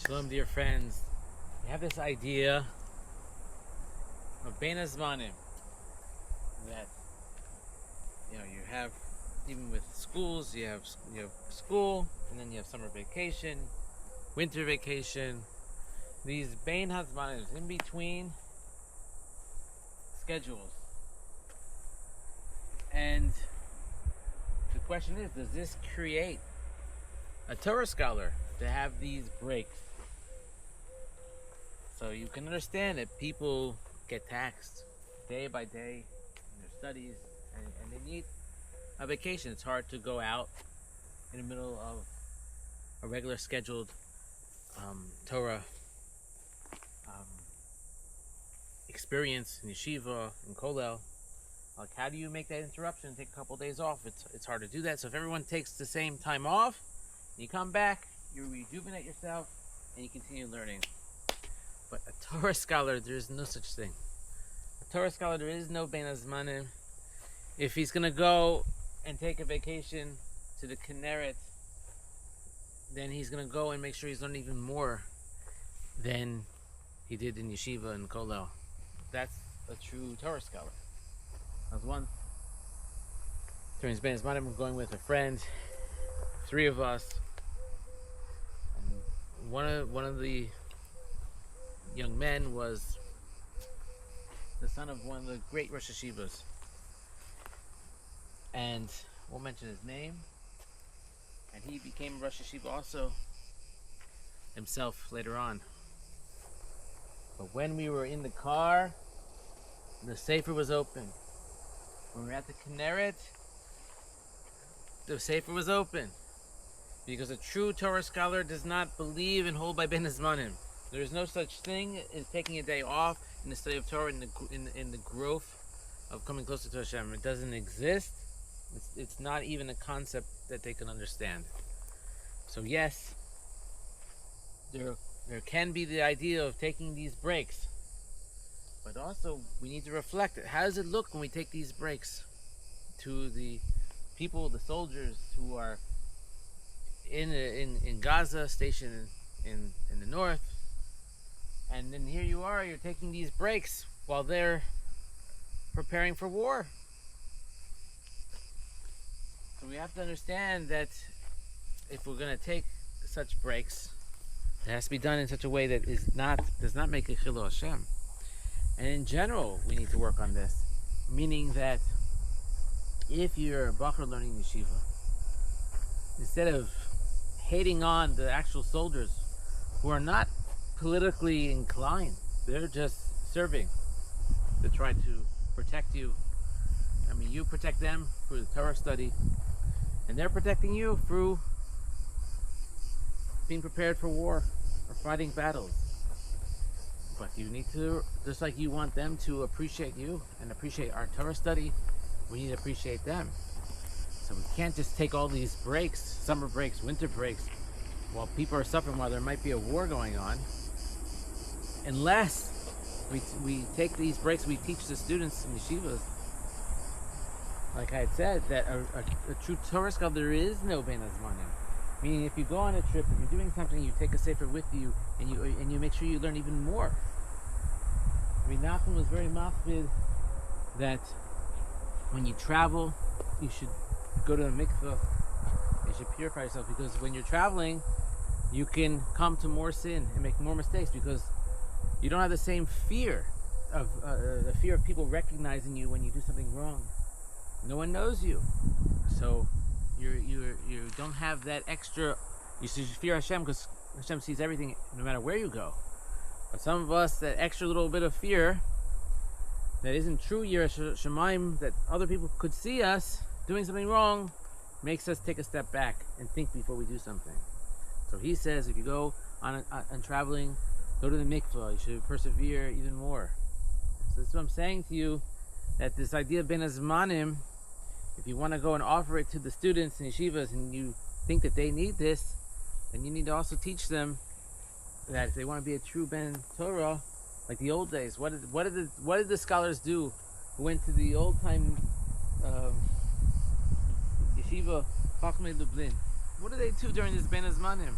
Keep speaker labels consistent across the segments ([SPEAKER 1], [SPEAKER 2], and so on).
[SPEAKER 1] Shalom, dear friends. We have this idea of Bein Hazmanim that you have, even with schools, you have school, and then you have summer vacation, winter vacation. These Bein Hazmanim, in between schedules, and the question is, does this create a Torah scholar to have these breaks? So you can understand that people get taxed day by day in their studies, and they need a vacation. It's hard to go out in the middle of a regular scheduled Torah experience in yeshiva, in kollel. Like, how do you make that interruption and take a couple days off? It's hard to do that. So if everyone takes the same time off, you come back, you rejuvenate yourself, and you continue learning. But a Torah scholar, there is no such thing. A Torah scholar, there is no Bein Hazmanim. If he's going to go and take a vacation to the Kinneret, then he's going to go and make sure he's learning even more than he did in yeshiva and kollel. That's a true Torah scholar. I was once, during his Bein Hazmanim, going with a friend, 3 of us. And one of the young men was the son of one of the great Rosh Hashivas, and we'll mention his name. And he became a Rosh Hashiva also himself later on. But when we were in the car, the Sefer was open. When we were at the Kinneret, the Sefer was open, because a true Torah scholar does not believe and hold by Bein Hazmanim. There is no such thing as taking a day off in the study of Torah, in the growth of coming closer to Hashem. It doesn't exist. It's not even a concept that they can understand. So yes, there can be the idea of taking these breaks, but also we need to reflect it. How does it look when we take these breaks to the people, the soldiers who are in Gaza, stationed in the north? And then here you are, you're taking these breaks while they're preparing for war. So we have to understand that if we're going to take such breaks, it has to be done in such a way that does not make a chilul Hashem. And in general, we need to work on this. Meaning that if you're a bacher learning yeshiva, instead of hating on the actual soldiers who are not politically inclined, they're just serving to try to protect you. I mean, you protect them through the Torah study, and they're protecting you through being prepared for war or fighting battles. But you need to, just like you want them to appreciate you and appreciate our Torah study, we need to appreciate them. So we can't just take all these breaks, summer breaks, winter breaks, while people are suffering, while there might be a war going on, unless we take these breaks. We teach the students in yeshivas, like I had said, that a true Torah scholar, there is no Bein Hazmanim. Meaning, if you go on a trip, if you're doing something, you take a sefer with you, and you make sure you learn even more. I mean, Nachum was very machmid that when you travel, you should go to a mikveh. You should purify yourself, because when you're traveling, you can come to more sin and make more mistakes, because you don't have the same fear of the fear of people recognizing you when you do something wrong. No one knows you, so you don't have that extra. You should fear Hashem, because Hashem sees everything, no matter where you go. But some of us, that extra little bit of fear that isn't true Yiras Shamayim, that other people could see us doing something wrong, makes us take a step back and think before we do something. So he says, if you go on traveling, go to the mikvah. You should persevere even more. So that's what I'm saying to you, that this idea of Bein Hazmanim, if you want to go and offer it to the students in yeshivas, and you think that they need this, then you need to also teach them that if they want to be a true Ben Torah, like the old days, what did the scholars do who went to the old time yeshiva Chachmei Lublin? What did they do during this Bein Hazmanim?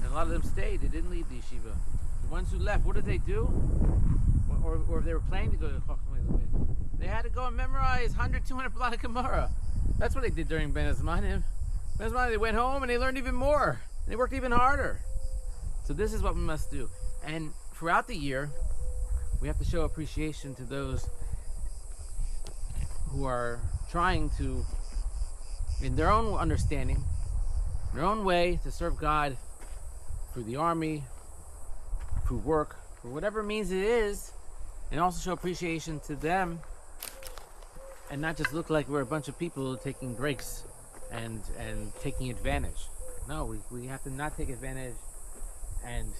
[SPEAKER 1] And a lot of them stayed. They didn't leave the yeshiva. The ones who left, what did they do? Or if they were planning to go to Chacham, they had to go and memorize 100, 200 B'lad Gemara. That's what they did during Ben Azmanim. Ben Azmanim, they went home and they learned even more. They worked even harder. So this is what we must do. And throughout the year, we have to show appreciation to those who are trying to, in their own understanding, their own way, to serve God through the army, through work, for whatever means it is, and also show appreciation to them, and not just look like we're a bunch of people taking breaks and taking advantage. No, we have to not take advantage. And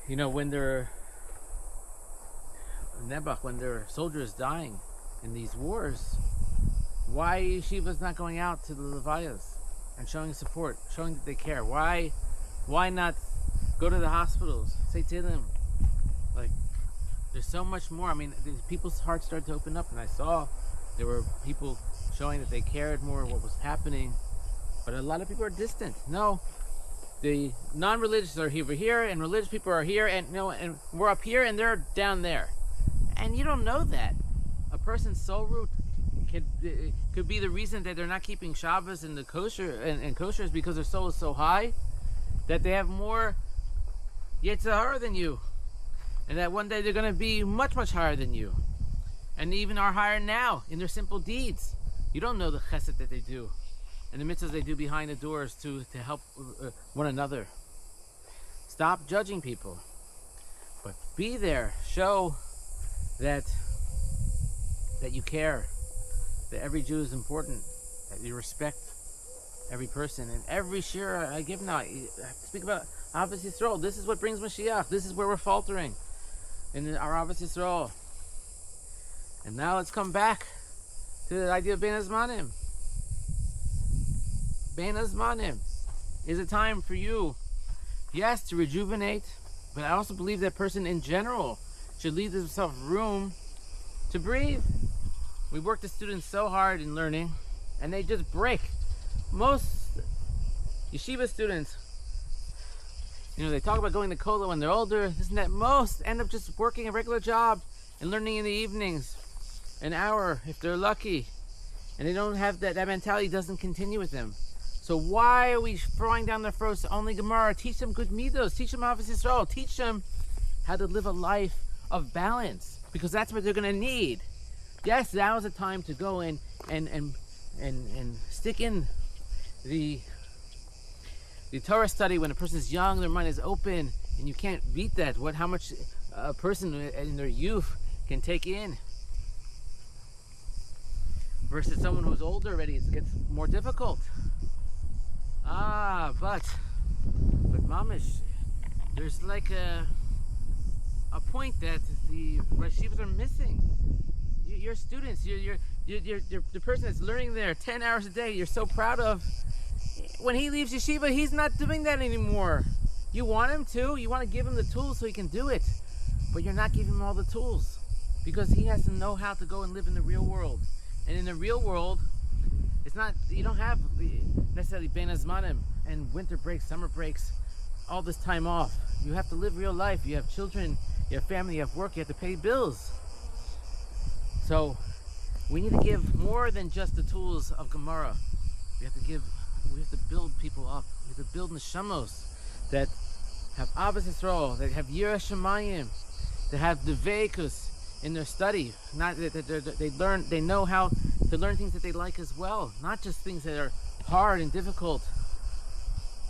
[SPEAKER 1] you know, when they're Nebuch, when their soldiers dying in these wars, why yeshiva's not going out to the levayas and showing support, showing that they care? Why not go to the hospitals, say to them, like, there's so much more. I mean, people's hearts started to open up, and I saw there were people showing that they cared more what was happening, but a lot of people are distant. No, the non-religious are over here, and religious people are here, and and we're up here, and they're down there, and you don't know that. A person's soul root could be the reason that they're not keeping Shabbos and the kosher and kosher is because their soul is so high that they have more Yetzer Hara than you, and that one day they're going to be much, much higher than you, and even are higher now in their simple deeds. You don't know the chesed that they do and the mitzvahs they do behind the doors to help one another. Stop judging people, but be there. Show that you care, that every Jew is important, that you respect every person. And every shir I give now, I speak about Ahavas Yisrael. This is what brings Mashiach. This is where we're faltering in our Ahavas Yisrael. And now let's come back to the idea of Ben Azmanim. Ben Azmanim is a time for you, yes, to rejuvenate, but I also believe that person in general should leave themselves room to breathe. We work the students so hard in learning, and they just break. Most yeshiva students, they talk about going to Kola when they're older, this and that. Most end up just working a regular job and learning in the evenings, an hour if they're lucky, and they don't have that mentality doesn't continue with them. So why are we throwing down their throats to only Gemara? Teach them good midos, teach them Ahavas Yisrael, teach them how to live a life of balance, because that's what they're going to need. Yes, now is the time to go in and stick in the Torah study when a person is young, their mind is open, and you can't beat that. How much a person in their youth can take in, versus someone who's older already. It gets more difficult. But mamish, there's like a point that the yeshivas are missing. Your students, you're the person that's learning there 10 hours a day, you're so proud of. When he leaves yeshiva, he's not doing that anymore. You want him to. You want to give him the tools so he can do it. But you're not giving him all the tools, because he has to know how to go and live in the real world. And in the real world, it's not, you don't have necessarily Ben Azmanim and winter breaks, summer breaks, all this time off. You have to live real life. You have children, you have family, you have work, you have to pay bills. So we need to give more than just the tools of Gemara. We have to build people up. We have to build neshamos that have Ahavas Yisrael, that have Yiras Shamayim, that have Deveikus in their study. Not that they know how to learn things that they like as well, not just things that are hard and difficult.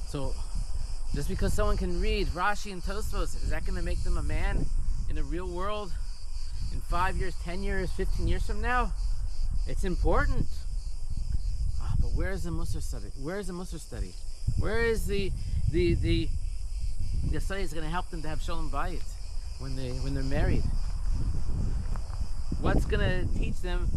[SPEAKER 1] So just because someone can read Rashi and Tosfos, is that going to make them a man in the real world in 5 years, 10 years, 15 years from now? It's important. But where is the Musar study? Where is the Musar study? Where is the study that's going to help them to have Shalom Bayit when they're married? What's going to teach them